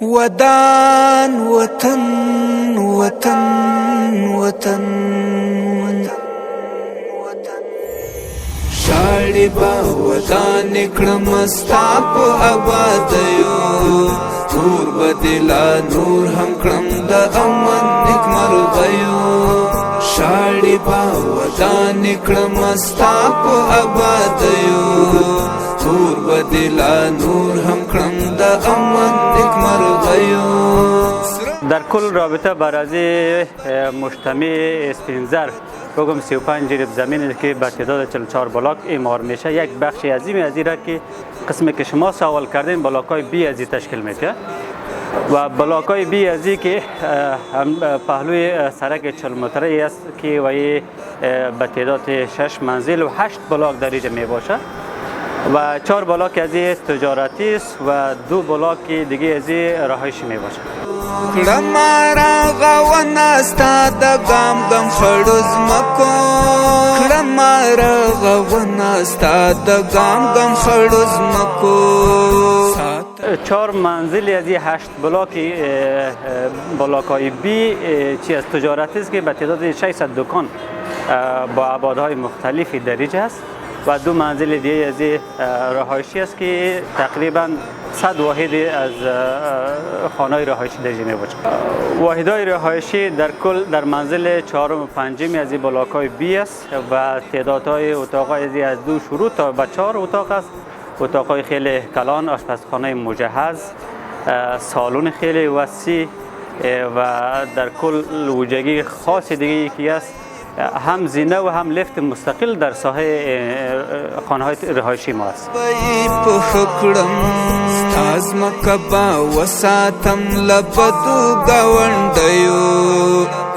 ودان وطن وطن وطن شاړي با ودان کړم ستا په آبادیو تور بدلا نور هم کړم د امن نیکمرغیو شاړي با ودان کړم ستا په آبادیو تور بدلا نور هم کړم د امن نیکمرغیو. در کل رابطه برازی مجتمع اسپینزر بگم 35 جریب زمین که به تعداد 44 بلاک اعمار میشه. یک بخش عظیم از این را که قسمی که شما سوال کردین بلاکای بی ازی تشکیل میشه و بلاکای بی ازی که پهلوی سرک 40 متری است که وی به تعداد 6 منزل و 8 بلاک در اینجا می باشه و 4 بلاک از تجارتی است و 2 بلاک دیگه از رهایشی می باشه. کلمارا غوانا ستا د غام غم خړوز مکو کلمارا غوانا ستا د غام غم خړوز مکو 4 منزل از 8 بلاکای بی چی از تجارتی است که به تعداد 600 دکان با ابعادهای مختلفی درج است و 2 منزل دیگه از رهایشی است که تقریبا 100 واحد از خانه‌های رهایشی در اینجا میباشه. واحدهای رهایشی در کل در منزل 4 و 5 از بلاک‌های بی است و تعدادهای اتاق‌های از 2 شروع تا به 4 اتاق است. اتاق‌های خیلی کلان، آشپزخانه مجهز، سالن خیلی وسیع و در کل ویژگی خاص دیگه یکی است هم زینه و هم لفت مستقل در ساحه خانه‌های رهایشی ما است. از مکبا وساتم لبدو گاوندیو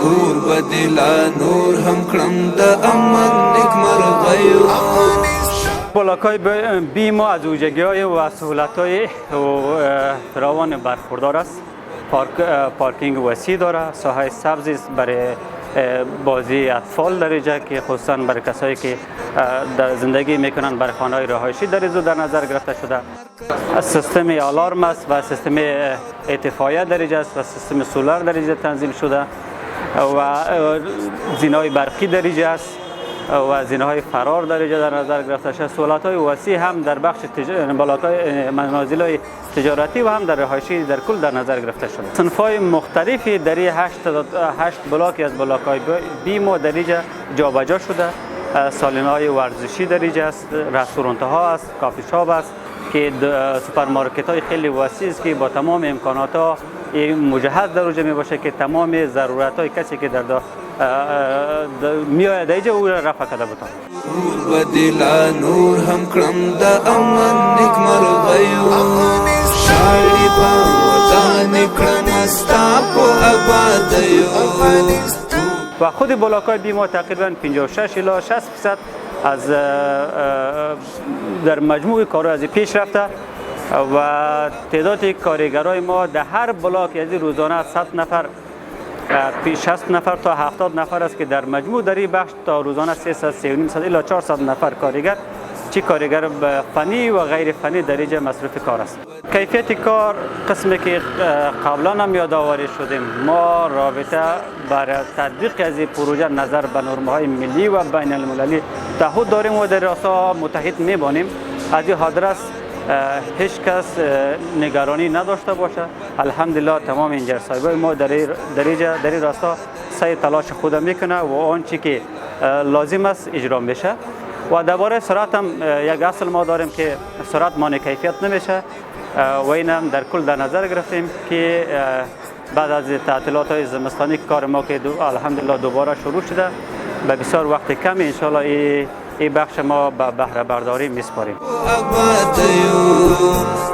اور بدلا نور هم کړم د امن نیکمرغیو. بلاک‌های بی ما از ویژگی‌های و سهولت‌های فراوان برخوردار است. پارکینگ وسیع داره، ساحه سبز است برای بازی اطفال در اینجا که خصوصا برای کسایی که در زندگی میکنن برای خانه‌های رهایشی در اینجا در نظر گرفته شده. سیستم آلارم است و سیستم اطفائیه در اینجا است و سیستم سولار در اینجا تنظیم شده و زینه‌های برقی در اینجا است و زینه‌های فرار در اینجا در نظر گرفته شده. سهولت‌های وسیع هم در بخش بلاک‌های منازل‌های تجارتی و هم در رهایشی در کل در نظر گرفته شده. صنف‌های مختلفی در 8 بلاک از بلاک‌های بی ما در اینجا جابجا شده. سالن‌های ورزشی در اینجا است، رستوران‌ها است، کافی شاپ است که سوپرمارکت‌های خیلی وسیع است که با تمام امکانات‌ها مجهز در اونجا میباشه که تمام ضرورت‌های کسی که در میآید اینجا او را رفع کرده بتونه. نور بدلا نور هم کړم د امن نیکمرغیو شاړي با ودان کړم ستا په آبادیو. و خود بلاک‌های بی ما تقریبا 56 الی 60% از در مجموع کارها از پیش رفته و تعداد کارگرای ما در هر بلاک از روزانه 100 نفر 60 نفر تا 70 نفر است که در مجموع در این بخش تا روزانه 300 350 الی 400 نفر کارگر چی کارگر فنی و غیر فنی در اینجا مصروف کار است. کیفیت کار قسمی که قبلا هم یادآوری شدیم ما رابطه برای تطبیق از این پروژه نظر به نرم‌های ملی و بین المللی تعهد داریم و در راستا متحد میبانیم. از این حادثه هیچ کس نگرانی نداشته باشه. الحمدلله تمام انجیر صاحبای ما در این راستا سعی تلاش خود میکنه و آنچه که لازم است اجرا میشه. و درباره سرعت هم یک اصل ما داریم که سرعت مانع کیفیت نمیشه و این هم در کل در نظر گرفتیم که بعد از تعطیلات های زمستانی کار ما که الحمدلله دوباره شروع شده به بسیار وقت کم انشالله این بخش ما به بهره برداری میسپاریم.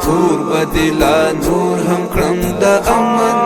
تور بدلا نور هم کړم د امن